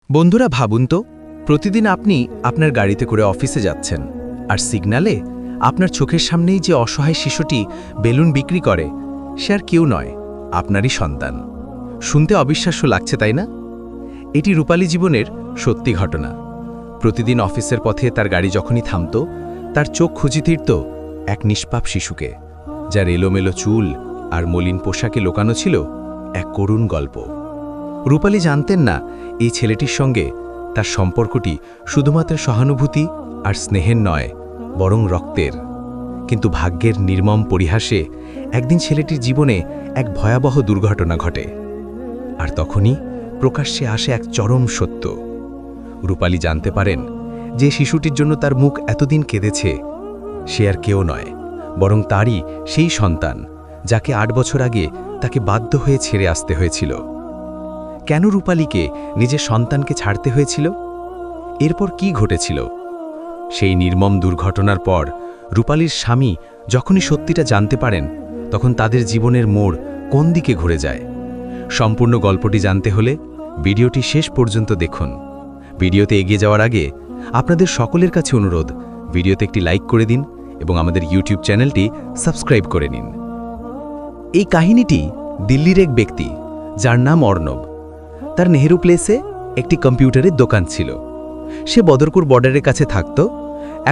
বন্ধুরা ভাবুন তো, প্রতিদিন আপনি আপনার গাড়িতে করে অফিসে যাচ্ছেন, আর সিগন্যালে আপনার চোখের সামনেই যে অসহায় শিশুটি বেলুন বিক্রি করে, সে আর কেউ নয়, আপনারই সন্তান। শুনতে অবিশ্বাস্য লাগছে, তাই না? এটি রূপালী জীবনের সত্যি ঘটনা। প্রতিদিন অফিসের পথে তার গাড়ি যখনই থামত, তার চোখ খুঁজে ফিরত এক নিষ্পাপ শিশুকে, যার এলোমেলো চুল আর মলিন পোশাকে লুকানো ছিল এক করুণ গল্প। রূপালী জানতেন না এই ছেলেটির সঙ্গে তার সম্পর্কটি শুধুমাত্র সহানুভূতি আর স্নেহের নয়, বরং রক্তের। কিন্তু ভাগ্যের নির্মম পরিহাসে একদিন ছেলেটির জীবনে এক ভয়াবহ দুর্ঘটনা ঘটে, আর তখনই প্রকাশ্যে আসে এক চরম সত্য। রূপালী জানতে পারেন যে শিশুটির জন্য তার মুখ এতদিন কেঁদেছে, সে আর কেউ নয়, বরং তারই সেই সন্তান, যাকে 8 বছর আগে তাকে বাধ্য হয়ে ছেড়ে আসতে হয়েছিল। কেন রূপালীকে নিজের সন্তানকে ছাড়তে হয়েছিল? এরপর কি ঘটেছিল? সেই নির্মম দুর্ঘটনার পর রূপালীর স্বামী যখনই সত্যিটা জানতে পারেন, তখন তাদের জীবনের মোড় কোন দিকে ঘুরে যায়? সম্পূর্ণ গল্পটি জানতে হলে ভিডিওটি শেষ পর্যন্ত দেখুন। ভিডিওতে এগিয়ে যাওয়ার আগে আপনাদের সকলের কাছে অনুরোধ, ভিডিওতে একটি লাইক করে দিন এবং আমাদের ইউটিউব চ্যানেলটি সাবস্ক্রাইব করে নিন। এই কাহিনীটি দিল্লির এক ব্যক্তি, যার নাম অর্ণব। তার নেহেরু প্লেসে একটি কম্পিউটারের দোকান ছিল। সে বদরপুর বর্ডারের কাছে থাকত।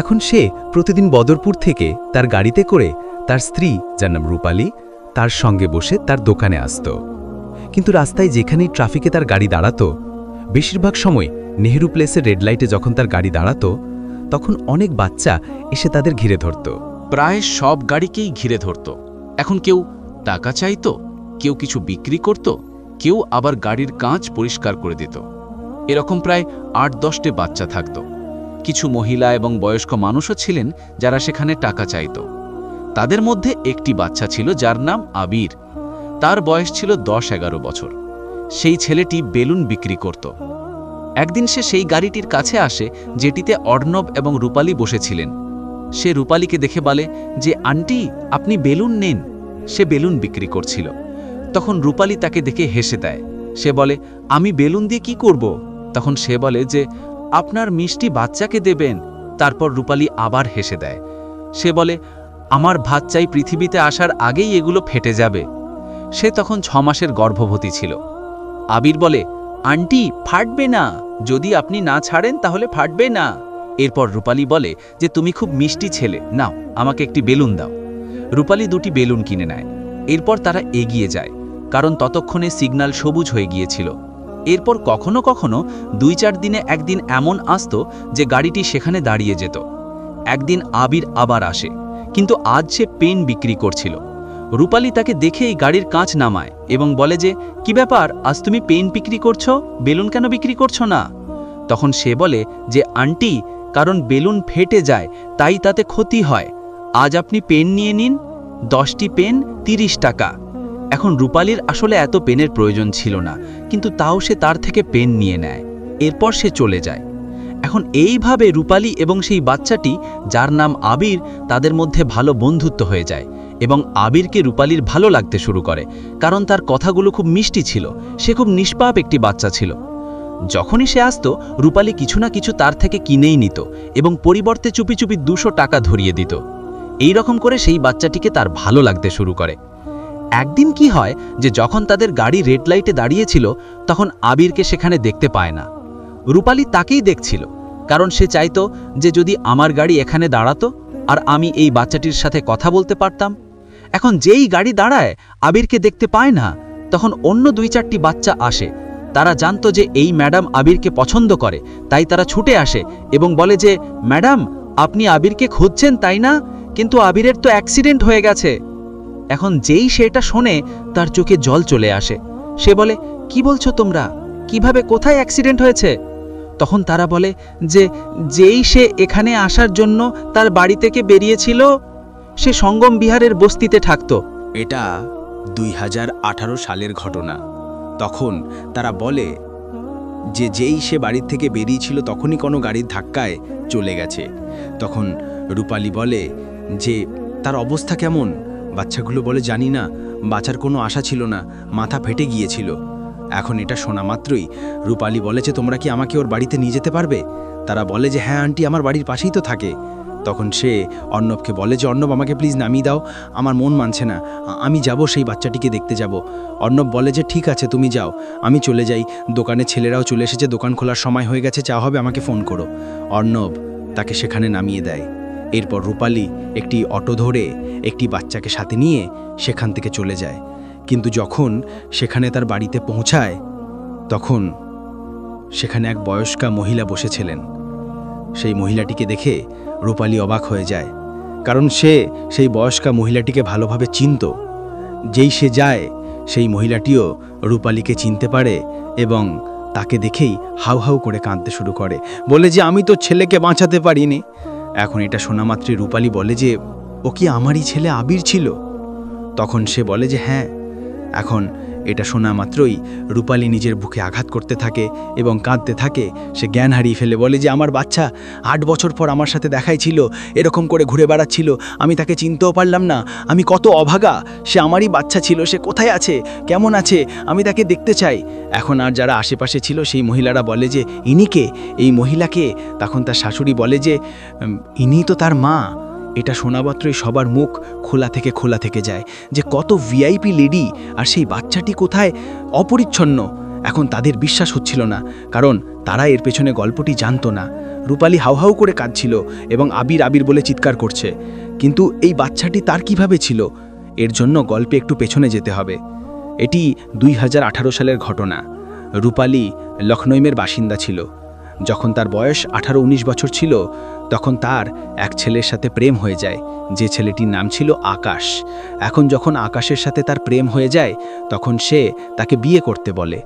এখন সে প্রতিদিন বদরপুর থেকে তার গাড়িতে করে তার স্ত্রী, যার নাম রূপালী, তার সঙ্গে বসে তার দোকানে আসত। কিন্তু রাস্তায় যেখানেই ট্রাফিকে তার গাড়ি দাঁড়াতো, বেশিরভাগ সময় নেহেরু প্লেসের রেড লাইটে যখন তার গাড়ি দাঁড়াতো, তখন অনেক বাচ্চা এসে তাদের ঘিরে ধরত। প্রায় সব গাড়িকেই ঘিরে ধরত। এখন কেউ টাকা চাইতো, কেউ কিছু বিক্রি করত, কেউ আবার গাড়ির কাঁচ পরিষ্কার করে দিত। এরকম প্রায় 8-10টে বাচ্চা থাকত। কিছু মহিলা এবং বয়স্ক মানুষও ছিলেন যারা সেখানে টাকা চাইত। তাদের মধ্যে একটি বাচ্চা ছিল যার নাম আবির। তার বয়স ছিল 10-11 বছর। সেই ছেলেটি বেলুন বিক্রি করত। একদিন সে সেই গাড়িটির কাছে আসে যেটিতে অর্ণব এবং রূপালী বসেছিলেন। সে রূপালীকে দেখে বলে যে, আন্টি, আপনি বেলুন নেন। সে বেলুন বিক্রি করছিল। তখন রূপালী তাকে দেখে হেসে দেয়। সে বলে, আমি বেলুন দিয়ে কি করব? তখন সে বলে যে, আপনার মিষ্টি বাচ্চাকে দেবেন। তারপর রূপালী আবার হেসে দেয়। সে বলে, আমার ভাত চাই পৃথিবীতে আসার আগেই এগুলো ফেটে যাবে। সে তখন 6 মাসের গর্ভবতী ছিল। আবির বলে, আন্টি, ফাটবে না, যদি আপনি না ছাড়েন তাহলে ফাটবে না। এরপর রূপালী বলে যে, তুমি খুব মিষ্টি ছেলে, নাও আমাকে একটি বেলুন দাও। রূপালী 2টি বেলুন কিনে নেয়। এরপর তারা এগিয়ে যায়, কারণ ততক্ষণে সিগন্যাল সবুজ হয়ে গিয়েছিল। এরপর কখনো কখনো 2-4 দিনে একদিন এমন আসতো যে গাড়িটি সেখানে দাঁড়িয়ে যেত। একদিন আবির আবার আসে, কিন্তু আজ সে পেন বিক্রি করছিল। রূপালী তাকে দেখে এই গাড়ির কাঁচ নামায় এবং বলে যে, কি ব্যাপার, আজ তুমি পেন বিক্রি করছো, বেলুন কেন বিক্রি করছো না? তখন সে বলে যে, আন্টি, কারণ বেলুন ফেটে যায়, তাই তাতে ক্ষতি হয়। আজ আপনি পেন নিয়ে নিন, 10টি পেন 30 টাকা। এখন রূপালীর আসলে এত পেনের প্রয়োজন ছিল না, কিন্তু তাও সে তার থেকে পেন নিয়ে নেয়। এরপর সে চলে যায়। এখন এইভাবে রূপালী এবং সেই বাচ্চাটি, যার নাম আবির, তাদের মধ্যে ভালো বন্ধুত্ব হয়ে যায় এবং আবিরকে রূপালীর ভালো লাগতে শুরু করে, কারণ তার কথাগুলো খুব মিষ্টি ছিল। সে খুব নিষ্পাপ একটি বাচ্চা ছিল। যখনই সে আসতো, রূপালী কিছু না কিছু তার থেকে কিনেই নিত এবং পরিবর্তে চুপি চুপি 200 টাকা ধরিয়ে দিত। এই রকম করে সেই বাচ্চাটিকে তার ভালো লাগতে শুরু করে। একদিন কি হয় যে যখন তাদের গাড়ি রেড লাইটে দাঁড়িয়েছিল, তখন আবিরকে সেখানে দেখতে পায় না। রূপালী তাকেই দেখছিল, কারণ সে চাইতো যে যদি আমার গাড়ি এখানে দাঁড়াতো আর আমি এই বাচ্চাটির সাথে কথা বলতে পারতাম। এখন যেই গাড়ি দাঁড়ায় আবিরকে দেখতে পায় না, তখন অন্য 2-4টি বাচ্চা আসে। তারা জানতো যে এই ম্যাডাম আবিরকে পছন্দ করে, তাই তারা ছুটে আসে এবং বলে যে, ম্যাডাম, আপনি আবিরকে খুঁজছেন তাই না? কিন্তু আবিরের তো অ্যাক্সিডেন্ট হয়ে গেছে। এখন যেই সেটা শোনে, তার চোখে জল চলে আসে। সে বলে, কি বলছো তোমরা? কিভাবে, কোথায় অ্যাক্সিডেন্ট হয়েছে? তখন তারা বলে যে, যেই সে এখানে আসার জন্য তার বাড়ি থেকে বেরিয়েছিল, সে সঙ্গম বিহারের বস্তিতে থাকত। এটা 2018 সালের ঘটনা। তখন তারা বলে যে যেই সে বাড়ির থেকে বেরিয়েছিল তখনই কোনো গাড়ির ধাক্কায় চলে গেছে। তখন রূপালী বলে যে তার অবস্থা কেমন? বাচ্চাগুলো বলে, জানি না, বাঁচার কোনো আশা ছিল না, মাথা ফেটে গিয়েছিল। এখন এটা শোনা মাত্রই রূপালী বলে যে তোমরা কি আমাকে ওর বাড়িতে নিয়ে যেতে পারবে? তারা বলে যে হ্যাঁ আন্টি, আমার বাড়ির পাশেই তো থাকে। তখন সে অর্ণবকে বলে যে অর্ণব, আমাকে প্লিজ নামিয়ে দাও, আমার মন মানছে না, আমি যাব সেই বাচ্চাটিকে দেখতে যাব। অর্ণব বলে যে ঠিক আছে তুমি যাও, আমি চলে যাই, দোকানে ছেলেরাও চলে এসেছে, দোকান খোলার সময় হয়ে গেছে, যা হবে আমাকে ফোন করো। অর্ণব তাকে সেখানে নামিয়ে দেয়। এরপর রূপালী একটি অটো ধরে একটি বাচ্চাকে সাথে নিয়ে সেখান থেকে চলে যায়। কিন্তু যখন সেখানে তার বাড়িতে পৌঁছায় তখন সেখানে এক বয়স্কা মহিলা বসেছিলেন। সেই মহিলাটিকে দেখে রূপালী অবাক হয়ে যায়, কারণ সে সেই বয়স্কা মহিলাটিকে ভালোভাবে চিনত। যেই সে যায় সেই মহিলাটিও রূপালীকে চিনতে পারে এবং তাকে দেখেই হাউ হাউ করে কাঁদতে শুরু করে, বলে যে আমি তো ছেলেকে বাঁচাতে পারিনি। এখন এটা শোনা মাত্রই রূপালী বলে যে ও কি আমারই ছেলে আবির ছিল? তখন সে বলে যে হ্যাঁ। এখন এটা শোনা মাত্রই রূপালী নিজের বুকে আঘাত করতে থাকে এবং কাঁদতে থাকে। সে জ্ঞান হারিয়ে ফেলে, বলে যে আমার বাচ্চা 8 বছর পর আমার সাথে দেখাই ছিল, এরকম করে ঘুরে বেড়াচ্ছিল, আমি তাকে চিনতেও পারলাম না, আমি কত অভাগা, সে আমারই বাচ্চা ছিল, সে কোথায় আছে, কেমন আছে, আমি তাকে দেখতে চাই। এখন আর যারা আশেপাশে ছিল সেই মহিলারা বলে যে ইনিকে, এই মহিলাকে? তখন তার শাশুড়ি বলে যে ইনি তো তার মা। এটা শোনা মাত্রই সবার মুখ খোলা থেকে যায় যে কত ভিআইপি লেডি, আর সেই বাচ্চাটি কোথায়, অপরিচ্ছন্ন। এখন তাদের বিশ্বাস হচ্ছিল না, কারণ তারা এর পেছনে গল্পটি জানতো না। রূপালী হাউ করে কাঁদছিল এবং আবির আবির বলে চিৎকার করছে, কিন্তু এই বাচ্চাটি তার কিভাবে ছিল? এর জন্য গল্পে একটু পেছনে যেতে হবে। এটি 2018 সালের ঘটনা। রূপালী লখনৌয়ের বাসিন্দা ছিল। যখন তার বয়স 18-19 বছর ছিল তখন তার এক ছেলের সাথে প্রেম হয়ে যায়, যে ছেলেটির নাম ছিল আকাশ। এখন যখন আকাশের সাথে তার প্রেম হয়ে যায় তখন সে তাকে বিয়ে করতে বলে,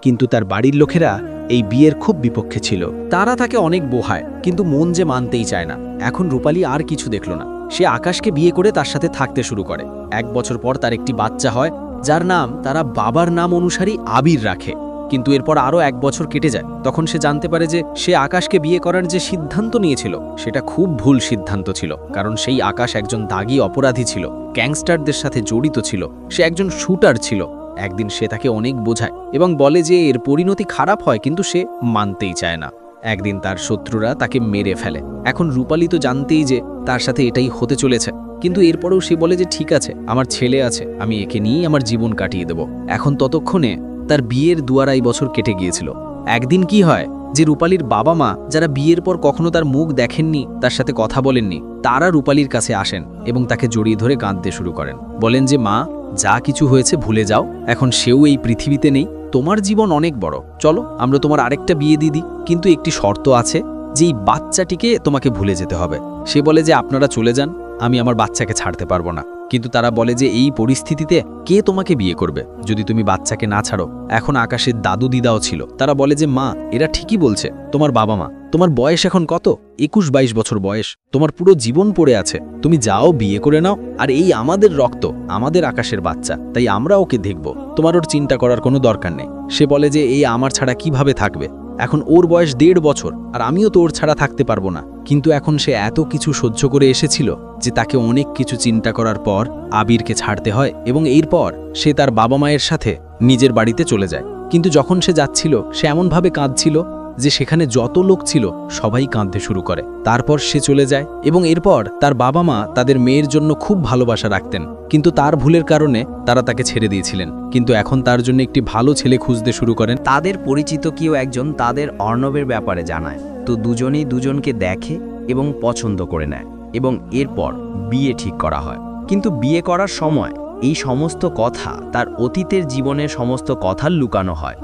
কিন্তু তার বাড়ির লোকেরা এই বিয়ের খুব বিপক্ষে ছিল। তারা তাকে অনেক বোহায়, কিন্তু মন যে মানতেই চায় না। এখন রূপালী আর কিছু দেখল না, সে আকাশকে বিয়ে করে তার সাথে থাকতে শুরু করে। 1 বছর পর তার একটি বাচ্চা হয়, যার নাম তারা বাবার নাম অনুসারী আবির রাখে। কিন্তু এরপর আরও 1 বছর কেটে যায়। তখন সে জানতে পারে যে সে আকাশকে বিয়ে করার যে সিদ্ধান্ত নিয়েছিল সেটা খুব ভুল সিদ্ধান্ত ছিল, কারণ সেই আকাশ একজন দাগী অপরাধী ছিল, গ্যাংস্টারদের সাথে জড়িত ছিল, সে একজন শুটার ছিল। একদিন সে তাকে অনেক বোঝায় এবং বলে যে এর পরিণতি খারাপ হয়, কিন্তু সে মানতেই চায় না। একদিন তার শত্রুরা তাকে মেরে ফেলে। এখন রূপালী তো জানতেই যে তার সাথে এটাই হতে চলেছে, কিন্তু এরপরেও সে বলে যে ঠিক আছে, আমার ছেলে আছে, আমি একে নিয়েই আমার জীবন কাটিয়ে দেব। এখন ততক্ষণে তার বিয়ের 2-2.5 বছর কেটে গিয়েছিল। একদিন কি হয় যে রূপালীর বাবা মা, যারা বিয়ের পর কখনো তার মুখ দেখেননি, তার সাথে কথা বলেননি, তারা রূপালীর কাছে আসেন এবং তাকে জড়িয়ে ধরে কাঁদতে শুরু করেন। বলেন যে মা, যা কিছু হয়েছে ভুলে যাও, এখন সেও এই পৃথিবীতে নেই, তোমার জীবন অনেক বড়, চলো আমরা তোমার আরেকটা বিয়ে দিয়ে দিই, কিন্তু একটি শর্ত আছে যে এই বাচ্চাটিকে তোমাকে ভুলে যেতে হবে। সে বলে যে আপনারা চলে যান, আমি আমার বাচ্চাকে ছাড়তে পারবো না। কিন্তু তারা বলে যে এই পরিস্থিতিতে কে তোমাকে বিয়ে করবে যদি তুমি বাচ্চাকে না ছাড়ো? এখন আকাশের দাদু দিদাও ছিল, তারা বলে যে মা, এরা ঠিকই বলছে, তোমার বাবা মা, তোমার বয়স এখন কত? 21-22 বছর বয়স, তোমার পুরো জীবন পড়ে আছে, তুমি যাও বিয়ে করে নাও, আর এই আমাদের রক্ত, আমাদের আকাশের বাচ্চা, তাই আমরা ওকে দেখব, তোমার ওর চিন্তা করার কোনো দরকার নেই। সে বলে যে এই আমার ছাড়া কিভাবে থাকবে? এখন ওর বয়স 1.5 বছর, আর আমিও তো ওর ছাড়া থাকতে পারবো না। কিন্তু এখন সে এত কিছু সহ্য করে এসেছিল যে তাকে অনেক কিছু চিন্তা করার পর আবিরকে ছাড়তে হয়, এবং এরপর সে তার বাবা মায়ের সাথে নিজের বাড়িতে চলে যায়। কিন্তু যখন সে যাচ্ছিল সে এমনভাবে কাঁদছিল যে সেখানে যত লোক ছিল সবাই কাঁদতে শুরু করে। তারপর সে চলে যায় এবং এরপর তার বাবা মা তাদের মেয়ের জন্য খুব ভালোবাসা রাখতেন, কিন্তু তার ভুলের কারণে তারা তাকে ছেড়ে দিয়েছিলেন। কিন্তু এখন তার জন্য একটি ভালো ছেলে খুঁজতে শুরু করেন। তাদের পরিচিত কেউ একজন তাদের অর্ণবের ব্যাপারে জানায়, তো দুজনেই দুজনকে দেখে এবং পছন্দ করে নেয়, এবং এরপর বিয়ে ঠিক করা হয়। কিন্তু বিয়ে করার সময় এই সমস্ত কথা, তার অতীতের জীবনের সমস্ত কথা লুকানো হয়।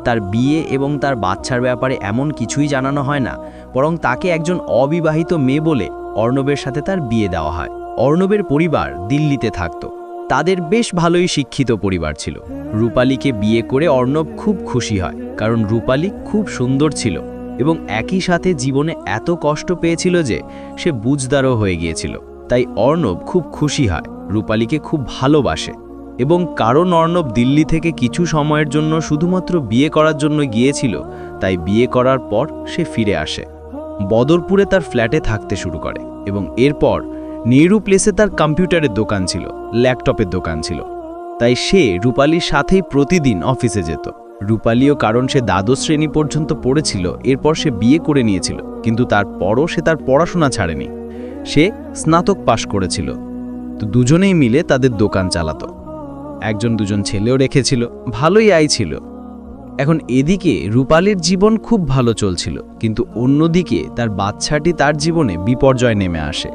তার বিয়ে এবং তার বাচ্চার ব্যাপারে এমন কিছুই জানানো হয় না, বরং তাকে একজন অবিবাহিত মেয়ে বলে অর্ণবের সাথে তার বিয়ে দেওয়া হয়। অর্ণবের পরিবার দিল্লিতে থাকত, তাদের বেশ ভালোই শিক্ষিত পরিবার ছিল। রূপালীকে বিয়ে করে অর্ণব খুব খুশি হয়, কারণ রূপালী খুব সুন্দর ছিল এবং একই সাথে জীবনে এত কষ্ট পেয়েছিল যে সে বুঝদারও হয়ে গিয়েছিল। তাই অর্ণব খুব খুশি হয়, রূপালীকে খুব ভালোবাসে। এবং কারণ অর্ণব দিল্লি থেকে কিছু সময়ের জন্য শুধুমাত্র বিয়ে করার জন্য গিয়েছিল, তাই বিয়ে করার পর সে ফিরে আসে, বদরপুরে তার ফ্ল্যাটে থাকতে শুরু করে। এবং এরপর নেহরু প্লেসে তার কম্পিউটারের দোকান ছিল, ল্যাপটপের দোকান ছিল, তাই সে রূপালীর সাথেই প্রতিদিন অফিসে যেত। রূপালীও কারণ সে দ্বাদশ শ্রেণী পর্যন্ত পড়েছিল, এরপর সে বিয়ে করে নিয়েছিল, কিন্তু তারপরও সে তার পড়াশোনা ছাড়েনি। সে স্নাতক পাশ করেছিল। তো দুজনেই মিলে তাদের দোকান চালাতো। একজন দুজন ছেলেও রেখেছিল, ভালোই আয় ছিল। এখন এদিকে রূপালীর জীবন খুব ভালো চলছিল, কিন্তু অন্যদিকে তার বাচ্চাটি তার জীবনে বিপর্যয় নেমে আসে।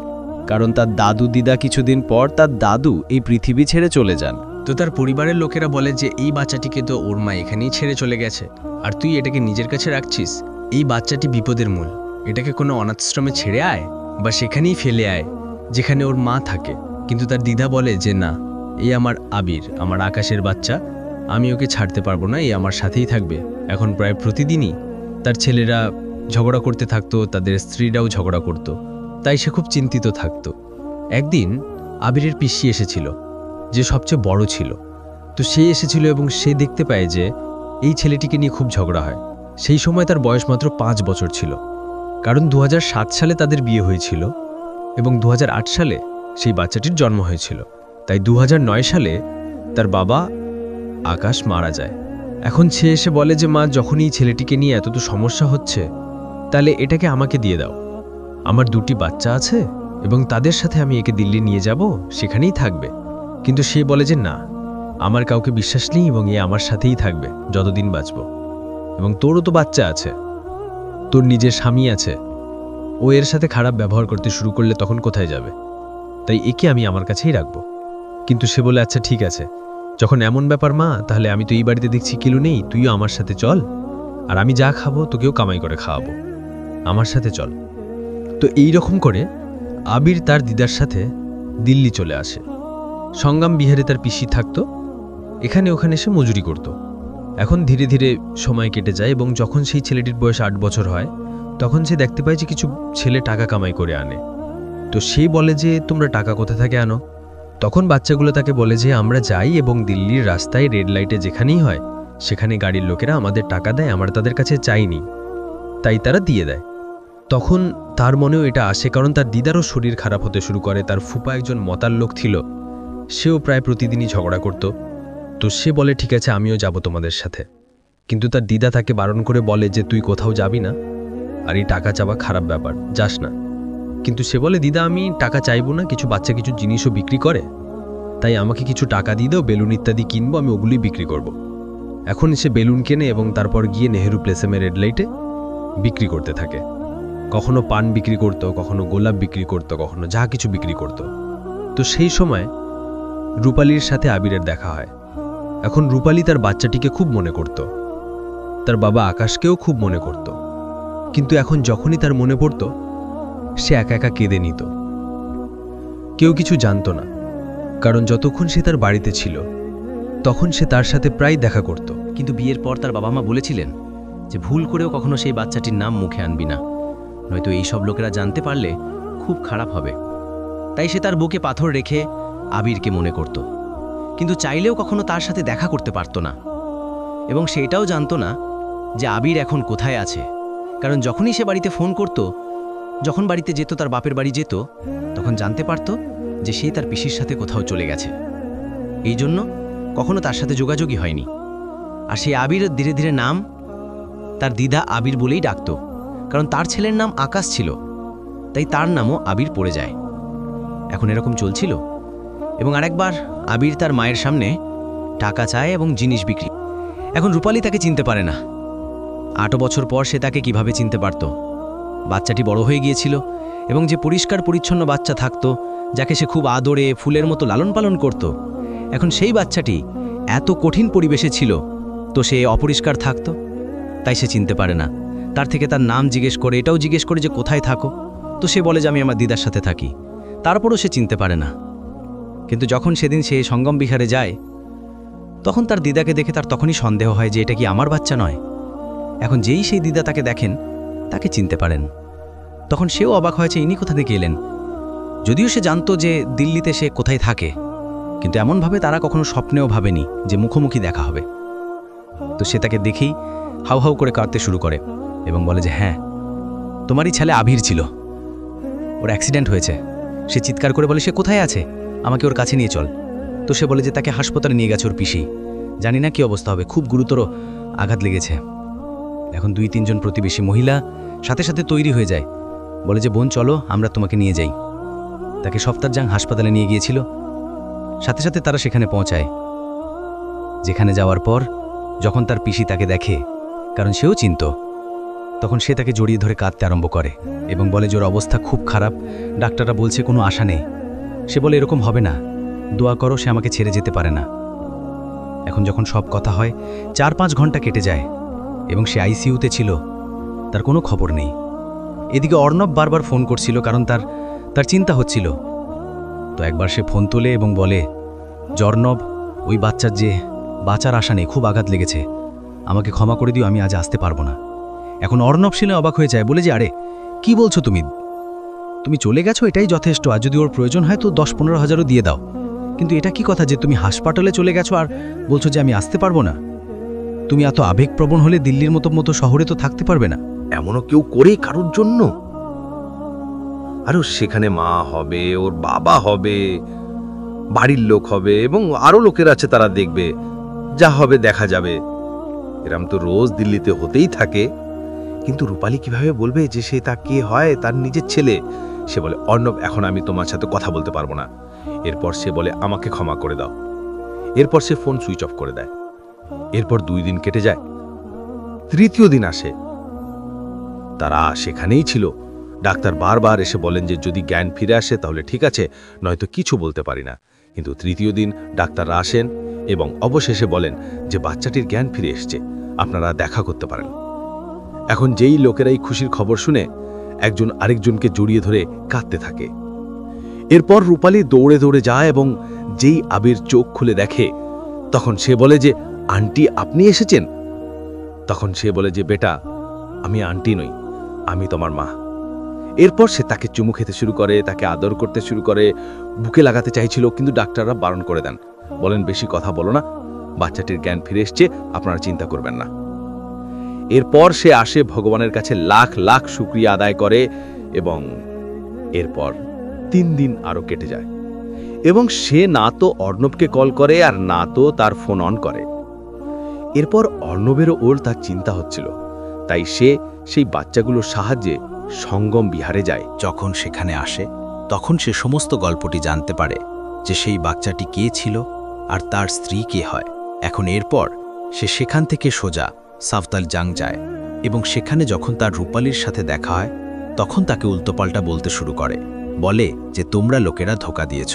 কারণ তার দাদু দিদা কিছুদিন পর তার দাদু এই পৃথিবী ছেড়ে চলে যান। তো তার পরিবারের লোকেরা বলে যে এই বাচ্চাটিকে তো ওর মা এখানেই ছেড়ে চলে গেছে, আর তুই এটাকে নিজের কাছে রাখছিস। এই বাচ্চাটি বিপদের মূল, এটাকে কোনো অনাথাশ্রমে ছেড়ে আয় বা সেখানেই ফেলে আয় যেখানে ওর মা থাকে। কিন্তু তার দিদা বলে যে না, এই আমার আবির, আমার আকাশের বাচ্চা, আমি ওকে ছাড়তে পারবো না, এই আমার সাথেই থাকবে। এখন প্রায় প্রতিদিনই তার ছেলেরা ঝগড়া করতে থাকতো, তাদের স্ত্রীরাও ঝগড়া করত, তাই সে খুব চিন্তিত থাকতো। একদিন আবিরের পিসি এসেছিল, যে সবচেয়ে বড় ছিল। তো সে এসেছিল এবং সে দেখতে পায় যে এই ছেলেটিকে নিয়ে খুব ঝগড়া হয়। সেই সময় তার বয়স মাত্র 5 বছর ছিল, কারণ 2007 সালে তাদের বিয়ে হয়েছিল এবং 2008 সালে সেই বাচ্চাটির জন্ম হয়েছিল। তাই 2009 সালে তার বাবা আকাশ মারা যায়। এখন সে এসে বলে যে মা, যখন এই ছেলেটিকে নিয়ে এত তো সমস্যা হচ্ছে, তাহলে এটাকে আমাকে দিয়ে দাও। আমার 2টি বাচ্চা আছে এবং তাদের সাথে আমি একে দিল্লি নিয়ে যাব, সেখানেই থাকবে। কিন্তু সে বলে যে না, আমার কাউকে বিশ্বাস নেই এবং এ আমার সাথেই থাকবে যতদিন বাঁচব। এবং তোরও তো বাচ্চা আছে, তোর নিজের স্বামী আছে, ও এর সাথে খারাপ ব্যবহার করতে শুরু করলে তখন কোথায় যাবে? তাই একে আমি আমার কাছেই রাখব। কিন্তু সে বলে আচ্ছা ঠিক আছে, যখন এমন ব্যাপার মা, তাহলে আমি তো এই বাড়িতে দেখছি কিলু নেই, তুইও আমার সাথে চল, আর আমি যা খাবো তোকেও কামাই করে খাওয়াবো, আমার সাথে চল। তো এই রকম করে আবির তার দিদার সাথে দিল্লি চলে আসে। সংগ্রাম বিহারে তার পিসি থাকতো, এখানে ওখানে সে মজুরি করত। এখন ধীরে ধীরে সময় কেটে যায় এবং যখন সেই ছেলেটির বয়স 8 বছর হয়, তখন সে দেখতে পায় যে কিছু ছেলে টাকা কামাই করে আনে। তো সে বলে যে তোমরা টাকা কোথা থেকে আনো? তখন বাচ্চাগুলো তাকে বলে যে আমরা যাই এবং দিল্লির রাস্তায় রেড লাইটে যেখানেই হয় সেখানে গাড়ির লোকেরা আমাদের টাকা দেয়, আমরা তাদের কাছে চাইনি, তাই তারা দিয়ে দেয়। তখন তার মনেও এটা আসে, কারণ তার দিদারও শরীর খারাপ হতে শুরু করে। তার ফুপা একজন মতার লোক ছিল, সেও প্রায় প্রতিদিনই ঝগড়া করত। তো সে বলে ঠিক আছে, আমিও যাব তোমাদের সাথে। কিন্তু তার দিদা তাকে বারণ করে বলে যে তুই কোথাও যাবি না, আর এই টাকা চাওয়া খারাপ ব্যাপার, যাস না। কিন্তু সে বলে দিদা আমি টাকা চাইবো না, কিছু বাচ্চা কিছু জিনিসও বিক্রি করে, তাই আমাকে কিছু টাকা দিয়ে দাও, বেলুন ইত্যাদি কিনবো, আমি ওগুলি বিক্রি করব। এখন সে বেলুন কেনে এবং তারপর গিয়ে নেহেরু প্লেসেমে রেড লাইটে বিক্রি করতে থাকে। কখনো পান বিক্রি করত, কখনো গোলাপ বিক্রি করত, কখনো যা কিছু বিক্রি করত। তো সেই সময় রূপালীর সাথে আবিরের দেখা হয়। এখন রূপালী তার বাচ্চাটিকে খুব মনে করত, তার বাবা আকাশকেও খুব মনে করত। কিন্তু এখন যখনই তার মনে পড়ত, সে একা একা কেঁদে নিত। কেউ কিছু জানত না, কারণ যতক্ষণ সে তার বাড়িতে ছিল তখন সে তার সাথে প্রায় দেখা করত। কিন্তু বিয়ের পর তার বাবা মা বলেছিলেন যে ভুল করেও কখনো সেই বাচ্চাটির নাম মুখে আনবি না, নয়তো এই সব লোকেরা জানতে পারলে খুব খারাপ হবে। তাই সে তার বুকে পাথর রেখে আবিরকে মনে করত, কিন্তু চাইলেও কখনো তার সাথে দেখা করতে পারত না। এবং সে এটাও জানত না যে আবির এখন কোথায় আছে, কারণ যখনই সে বাড়িতে ফোন করত, যখন বাড়িতে যেত, তার বাপের বাড়ি যেত, তখন জানতে পারত যে সে তার পিসির সাথে কোথাও চলে গেছে। এই জন্য কখনো তার সাথে যোগাযোগই হয়নি। আর সেই আবির ধীরে ধীরে নাম তার দিদা আবির বলেই ডাকত, কারণ তার ছেলের নাম আকাশ ছিল, তাই তার নামও আবির পড়ে যায়। এখন এরকম চলছিল এবং আরেকবার আবির তার মায়ের সামনে টাকা চায় এবং জিনিস বিক্রি। এখন রূপালী তাকে চিনতে পারে না। 8 বছর পর সে তাকে কিভাবে চিনতে পারত? বাচ্চাটি বড় হয়ে গিয়েছিল এবং যে পরিষ্কার পরিচ্ছন্ন বাচ্চা থাকত, যাকে সে খুব আদরে ফুলের মতো লালন পালন করত, এখন সেই বাচ্চাটি এত কঠিন পরিবেশে ছিল, তো সে অপরিষ্কার থাকত, তাই সে চিনতে পারে না। তার থেকে তার নাম জিজ্ঞেস করে, এটাও জিজ্ঞেস করে যে কোথায় থাকো, তো সে বলে যে আমি আমার দিদার সাথে থাকি। তারপরও সে চিনতে পারে না। কিন্তু যখন সেদিন সে সঙ্গম বিহারে যায়, তখন তার দিদাকে দেখে তার তখনই সন্দেহ হয় যে এটা কি আমার বাচ্চা নয়। এখন যেই সেই দিদা তাকে দেখেন, তাকে চিনতে পারেন, তখন সেও অবাক হয়েছে ইনি কোথা থেকে এলেন। যদিও সে জানতো যে দিল্লিতে সে কোথায় থাকে, কিন্তু এমনভাবে তারা কখনো স্বপ্নেও ভাবেনি যে মুখোমুখি দেখা হবে। তো সে তাকে দেখেই হাউ হাউ করে কাঁদতে শুরু করে এবং বলে যে হ্যাঁ, তোমারই ছেলে আবির ছিল, ওর অ্যাক্সিডেন্ট হয়েছে। সে চিৎকার করে বলে সে কোথায় আছে, আমাকে ওর কাছে নিয়ে চল। তো সে বলে যে তাকে হাসপাতালে নিয়ে গেছে ওর পিসি, জানি না কি অবস্থা হবে, খুব গুরুতর, আঘাত লেগেছে। এখন 2-3 জন প্রতিবেশী মহিলা সাথে সাথে তৈরি হয়ে যায়, বলে যে বোন চলো আমরা তোমাকে নিয়ে যাই। তাকে সফদরজং হাসপাতালে নিয়ে গিয়েছিল। সাথে সাথে তারা সেখানে পৌঁছায়। যেখানে যাওয়ার পর যখন তার পিসি তাকে দেখে, কারণ সেও চিনত, তখন সে তাকে জড়িয়ে ধরে কাঁদতে আরম্ভ করে এবং বলে যে ওর অবস্থা খুব খারাপ, ডাক্তাররা বলছে কোনো আশা নেই। সে বলে এরকম হবে না, দোয়া করো, সে আমাকে ছেড়ে যেতে পারে না। এখন যখন সব কথা হয় 4-5 ঘন্টা কেটে যায় এবং সে আইসিইউতে ছিল, তার কোনো খবর নেই। এদিকে অর্ণব বারবার ফোন করছিল, কারণ তার চিন্তা হচ্ছিল। তো একবার সে ফোন তোলে এবং বলে, অর্ণব, ওই বাচ্চার যে বাঁচার আশা নেই, খুব আঘাত লেগেছে, আমাকে ক্ষমা করে দিও, আমি আজ আসতে পারবো না। এখন অর্ণব শুনে অবাক হয়ে যায়, বলে যে আরে কি বলছো তুমি চলে গেছো, এটাই যথেষ্ট, আর যদি ওর প্রয়োজন হয় তো 10-15 হাজারও দিয়ে দাও, কিন্তু এটা কি কথা যে তুমি হাসপাতালে চলে গেছো আর বলছো যে আমি আসতে পারবো না? তুমি এত আবেগপ্রবণ হলে দিল্লির মতো শহরে তো থাকতে পারবে না। এমনও কেউ করে কারোর জন্য? আরও সেখানে মা হবে, ওর বাবা হবে, বাড়ির লোক হবে এবং আরও লোকের আছে, তারা দেখবে, যা হবে দেখা যাবে। এরম তো রোজ দিল্লিতে হতেই থাকে। কিন্তু রূপালী কিভাবে বলবে যে সে তা কে হয়, তার নিজের ছেলে? সে বলে, অর্ণব, এখন আমি তোমার সাথে কথা বলতে পারবো না। এরপর সে বলে, আমাকে ক্ষমা করে দাও। এরপর সে ফোন সুইচ অফ করে দেয়। এরপর 2 দিন কেটে যায়। 3য় দিন আসে, তারা সেখানেই ছিল। ডাক্তার বারবার এসে বলেন যে যদি জ্ঞান ফিরে আসে তাহলে ঠিক আছে, নয়তো কিছু বলতে পারি না। কিন্তু 3য় দিন ডাক্তাররা আসেন এবং অবশেষে বলেন যে বাচ্চাটির জ্ঞান ফিরে এসছে, আপনারা দেখা করতে পারেন। এখন যেই লোকেরা এই খুশির খবর শুনে একজন আরেকজনকে জড়িয়ে ধরে কাঁদতে থাকে। এরপর রূপালী দৌড়ে দৌড়ে যায় এবং যেই আবির চোখ খুলে দেখে, তখন সে বলে যে আন্টি, আপনি এসেছেন? তখন সে বলে যে বেটা, আমি আন্টি নই, আমি তোমার মা। এরপর সে তাকে চুমু খেতে শুরু করে, তাকে আদর করতে শুরু করে, বুকে লাগাতে চাইছিল, কিন্তু ডাক্তাররা বারণ করে দেন, বলেন বেশি কথা বলো না, বাচ্চাটির জ্ঞান ফিরে এসছে, আপনারা চিন্তা করবেন না। এরপর সে আসে ভগবানের কাছে লাখ লাখ শুকরিয়া আদায় করে এবং এরপর 3 দিন আরো কেটে যায় এবং সে না তো অর্ণবকে কল করে আর না তো তার ফোন অন করে। এরপর অর্ণবেরও ওর তার চিন্তা হচ্ছিল, তাই সে সেই বাচ্চাগুলোর সাহায্যে সঙ্গম বিহারে যায়। যখন সেখানে আসে তখন সে সমস্ত গল্পটি জানতে পারে যে সেই বাচ্চাটি কে ছিল আর তার স্ত্রী কে হয়। এখন এরপর সে সেখান থেকে সোজা সফদরজং যায় এবং সেখানে যখন তার রূপালীর সাথে দেখা হয় তখন তাকে উল্টোপাল্টা বলতে শুরু করে, বলে যে তোমরা লোকেরা ধোঁকা দিয়েছ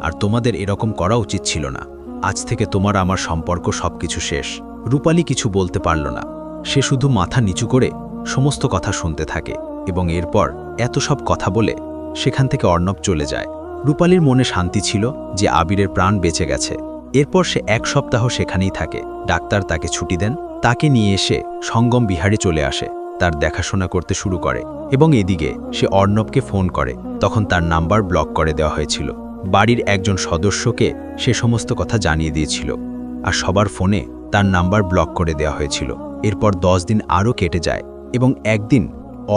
আর তোমাদের এরকম করা উচিত ছিল না, আজ থেকে তোমার আমার সম্পর্ক সবকিছু শেষ। রূপালী কিছু বলতে পারল না, সে শুধু মাথা নিচু করে সমস্ত কথা শুনতে থাকে এবং এরপর এত সব কথা বলে সেখান থেকে অর্ণব চলে যায়। রূপালীর মনে শান্তি ছিল যে আবিরের প্রাণ বেঁচে গেছে। এরপর সে 1 সপ্তাহ সেখানেই থাকে। ডাক্তার তাকে ছুটি দেন, তাকে নিয়ে এসে সঙ্গম বিহারে চলে আসে, তার দেখাশোনা করতে শুরু করে এবং এদিকে সে অর্ণবকে ফোন করে, তখন তার নাম্বার ব্লক করে দেওয়া হয়েছিল। বাড়ির একজন সদস্যকে সে সমস্ত কথা জানিয়ে দিয়েছিল আর সবার ফোনে তার নাম্বার ব্লক করে দেওয়া হয়েছিল। এরপর 10 দিন আরও কেটে যায় এবং একদিন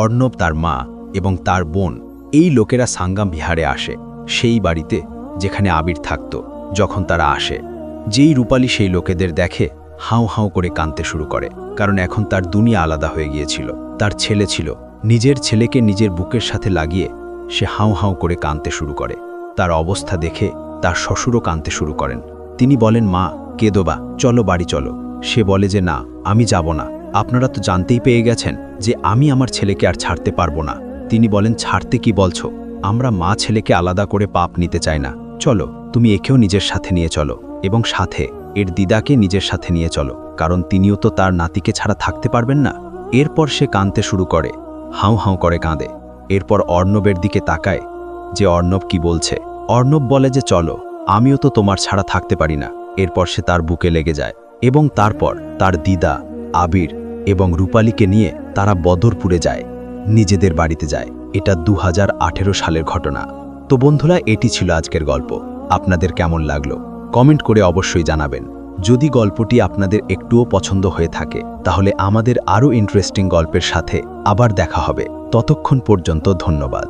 অর্ণব, তার মা এবং তার বোন এই লোকেরা সাঙ্গাম বিহারে আসে, সেই বাড়িতে যেখানে আবির থাকত। যখন তারা আসে, যেই রূপালী সেই লোকেদের দেখে হাউ হাউ করে কাঁদতে শুরু করে, কারণ এখন তার দুনিয়া আলাদা হয়ে গিয়েছিল। তার ছেলে ছিল, নিজের ছেলেকে নিজের বুকের সাথে লাগিয়ে সে হাউ হাউ করে কাঁদতে শুরু করে। তার অবস্থা দেখে তার শ্বশুরও কাঁদতে শুরু করেন। তিনি বলেন, মা কেঁদোবা, চলো বাড়ি চলো। সে বলে যে না, আমি যাব না, আপনারা তো জানতেই পেয়ে গেছেন যে আমি আমার ছেলেকে আর ছাড়তে পারবো না। তিনি বলেন, ছাড়তে কি বলছো, আমরা মা ছেলেকে আলাদা করে পাপ নিতে চাই না, চলো তুমি একেও নিজের সাথে নিয়ে চলো এবং সাথে এর দিদাকে নিজের সাথে নিয়ে চলো, কারণ তিনিও তো তার নাতিকে ছাড়া থাকতে পারবেন না। এরপর সে কাঁদতে শুরু করে, হাউ হাউ করে কাঁদে। এরপর অর্ণবের দিকে তাকায় যে অর্ণব কি বলছে। অর্ণব বলে যে চলো, আমিও তো তোমার ছাড়া থাকতে পারি না। এরপর সে তার বুকে লেগে যায় এবং তারপর তার দিদা, আবির এবং রূপালীকে নিয়ে তারা বদরপুরে যায়, নিজেদের বাড়িতে যায়। এটা 2018 সালের ঘটনা। তো বন্ধুরা, এটি ছিল আজকের গল্প। আপনাদের কেমন লাগলো কমেন্ট করে অবশ্যই জানাবেন। যদি গল্পটি আপনাদের একটুও পছন্দ হয়ে থাকে তাহলে আমাদের আরও ইন্টারেস্টিং গল্পের সাথে আবার দেখা হবে। ততক্ষণ পর্যন্ত ধন্যবাদ।